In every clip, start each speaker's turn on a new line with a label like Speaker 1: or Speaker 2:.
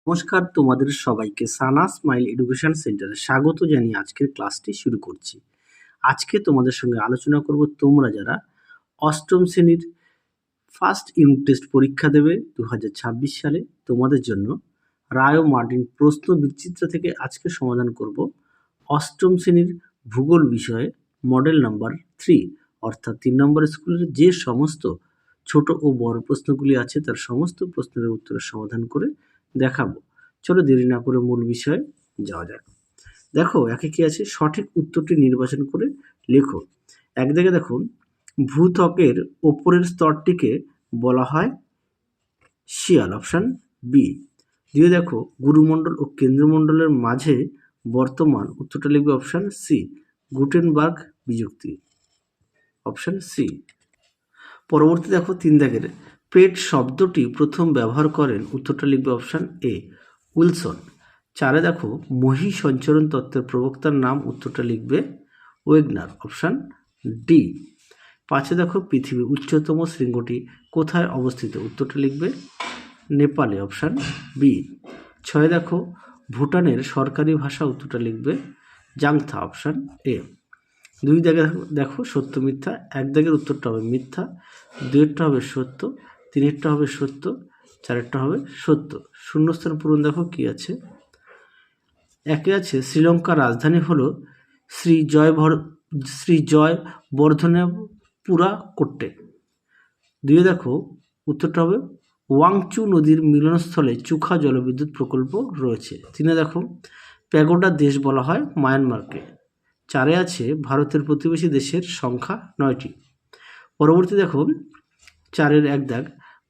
Speaker 1: নমস্কার, তোমাদের সবাইকে সানা স্মাইল এডুকেশন সেন্টারে স্বাগত জানিয়ে আজকের ক্লাসটি শুরু করছি। আজকে তোমাদের সঙ্গে আলোচনা করব তোমরা যারা অষ্টম শ্রেণীর ফার্স্ট ইউনিট টেস্ট পরীক্ষা দেবে 2026 সালে, তোমাদের জন্য রায় ও মার্টিন প্রশ্ন বিচিত্রা থেকে আজকে সমাধান করব অষ্টম শ্রেণীর ভূগোল বিষয়ে মডেল নাম্বার 3 অর্থাৎ 3 নম্বর স্কুলের যে সমস্ত ছোট ও বড় প্রশ্নগুলি আছে তার সমস্ত প্রশ্নের উত্তরের সমাধান করে দেখাবো। চলো দেরি না করে মূল বিষয়ে যাওয়া যাক। দেখো একে কি আছে, সঠিক উত্তরটি নির্বাচন করে লেখো। একদিকে দেখো ভূত্বকের ওপরের স্তরটিকে বলা হয় শিয়াল, অপশান বি। দিয়ে দেখো গুরুমণ্ডল ও কেন্দ্রমণ্ডলের মাঝে বর্তমান, উত্তরটা লিখবে অপশান সি, গুটেনবার্গ বিযুক্তি, অপশান সি। পরবর্তী দেখো 3 দাগের পেট শব্দটি প্রথম ব্যবহার করেন, উত্তরটা লিখবে অপশান এ, উইলসন। 4 দেখো মহী সঞ্চরণ তত্ত্বের প্রবক্তার নাম, উত্তরটা লিখবে ওয়েগনার, অপশান ডি। 5 দেখো পৃথিবীর উচ্চতম শৃঙ্গটি কোথায় অবস্থিত, উত্তরটা লিখবে নেপালে, অপশান বি। 6 দেখো ভুটানের সরকারি ভাষা, উত্তরটা লিখবে জাংথা, অপশান এ। 2 দাগে দেখো সত্য মিথ্যা, 1 দাগের উত্তরটা হবে মিথ্যা, 2এরটা হবে সত্য, 3এরটা হবে সত্য, 4এরটা হবে সত্য। শূন্যস্থান পূরণ দেখো কি আছে। 1 আছে শ্রীলঙ্কার রাজধানী হলো শ্রী জয় বর্ধনেপুরা কোট্টে। 2 দেখো উত্তরটা হবে ওয়াংচু নদীর মিলনস্থলে চুখা জলবিদ্যুৎ প্রকল্প রয়েছে। 3 দেখো প্যাগোডা দেশ বলা হয় মায়ানমারকে। 4 আছে ভারতের প্রতিবেশী দেশের সংখ্যা 9টি। পরবর্তী দেখো 4-এর 1 দাগ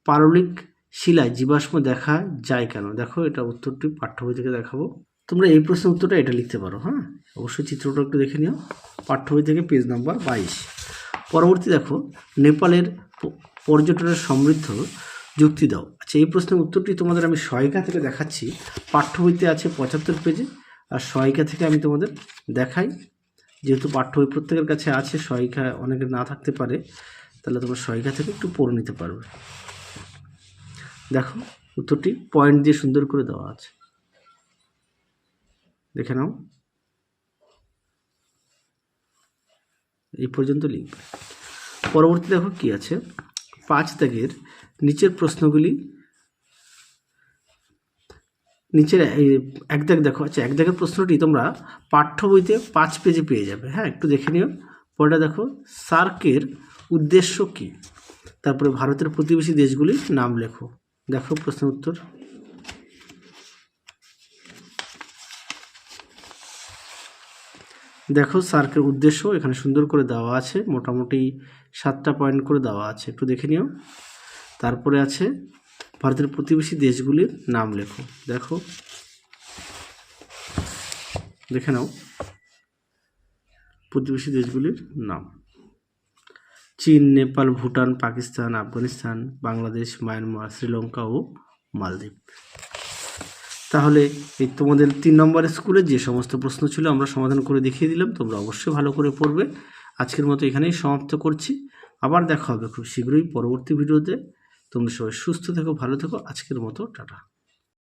Speaker 1: পাললিক শিলায় জীবাশ্ম দেখা যায় কেন, দেখো এটা উত্তরটি পাঠ্য বই থেকে দেখাবো। তোমরা এই প্রশ্নের উত্তরটা এটা লিখতে পারো, হ্যাঁ অবশ্যই চিত্রটা একটু দেখে নিও, পাঠ্য বই থেকে পেজ নাম্বার 22। পরবর্তী দেখো নেপালের পর্যটনের সমৃদ্ধ যুক্তি দাও। আচ্ছা এই প্রশ্নের উত্তরটি তোমাদের আমি সহায়িকা থেকে দেখাচ্ছি, পাঠ্য বইতে আছে 75 পেজে, আর সহায়িকা থেকে আমি তোমাদের দেখাই। যেহেতু পাঠ্য বই প্রত্যেকের কাছে আছে, সহায়িকা অনেকের না থাকতে পারে, তাহলে তোমরা সহায়িকা থেকে একটু পড়ে নিতে পারবে। দেখো উত্তরটি পয়েন্ট দিয়ে সুন্দর করে দেওয়া আছে, দেখে নাও, এই পর্যন্ত লিখবে। পরবর্তী দেখো কি আছে, 5 দাগের নিচের প্রশ্নগুলি, নিচের 1 দাগ দেখো। আচ্ছা 1 দাগের প্রশ্নটি তোমরা পাঠ্য বইতে 5 পেজে পেয়ে যাবে, হ্যাঁ একটু দেখে নিও। পরেটা দেখো সার্কের উদ্দেশ্য কি, তারপরে ভারতের প্রতিবেশী দেশগুলির নাম লেখো। দেখো প্রশ্নের উত্তর। দেখো সার্কের উদ্দেশ্য এখানে সুন্দর করে দেওয়া আছে, মোটামুটি 7টা পয়েন্ট করে দেওয়া আছে, একটু দেখে নিও। তারপরে আছে ভারতের প্রতিবেশী দেশগুলির নাম লেখো। দেখো দেখে নাও প্রতিবেশী দেশগুলির নাম: চীন, নেপাল, ভুটান, পাকিস্তান, আফগানিস্তান, বাংলাদেশ, মায়ানমার, শ্রীলঙ্কা ও মালদ্বীপ। তাহলে এই তোমাদের 3 নম্বর স্কুলে যে সমস্ত প্রশ্ন ছিল আমরা সমাধান করে দেখিয়ে দিলাম, তোমরা অবশ্যই ভালো করে পড়বে। আজকের মতো এখানেই সমাপ্ত করছি, আবার দেখা হবে খুব শীঘ্রই পরবর্তী ভিডিওতে। তোমরা সবাই সুস্থ থেকো, ভালো থেকো, আজকের মতো টাটা।